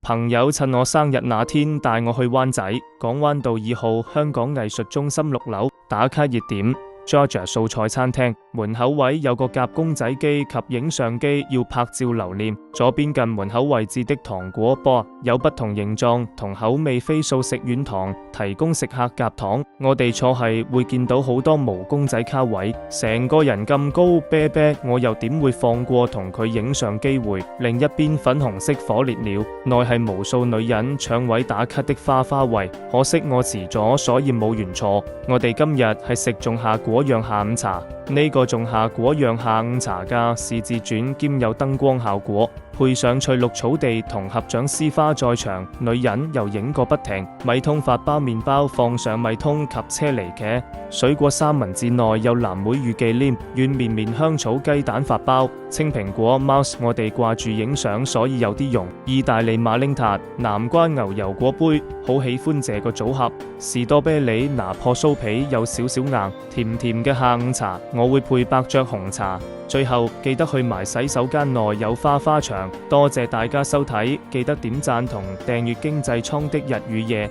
朋友趁我生日那天帶我去灣仔港灣道2號香港藝術中心6樓打卡熱點 Georgia 素菜餐廳，門口位有個夾公仔機及影相機，要拍照留念。左邊近門口位置的糖果波有不同形狀同口味非素食軟糖，提供食客夾糖。我哋坐係會見到好多毛公仔卡位，成個人咁高啤啤，我又點會放過同佢影相機會？另一邊粉紅色火烈鳥，內係無數女人搶位打卡的花花位，可惜我遲咗，所以冇緣坐。我哋今日係食仲夏果釀下午茶，呢個仲夏果釀下午茶㗎是自轉兼有燈光效果，配上翠綠草地同合掌絲花在場，女人又影個不停。米通發包麵包放上米通及車厘茄，水果三文治內有藍莓與忌廉，軟綿綿香草雞蛋發包，青蘋果 mouse 我哋掛住影相所以有啲用。意大利馬鈴塔、南瓜牛油果杯，好喜歡這個組合。士多啤梨拿破酥皮有少少硬，甜甜嘅下午茶，我會配伯爵紅茶。最後記得去埋洗手間內有花花牆，多謝大家收睇，記得點讚同訂閱經濟艙的日與夜。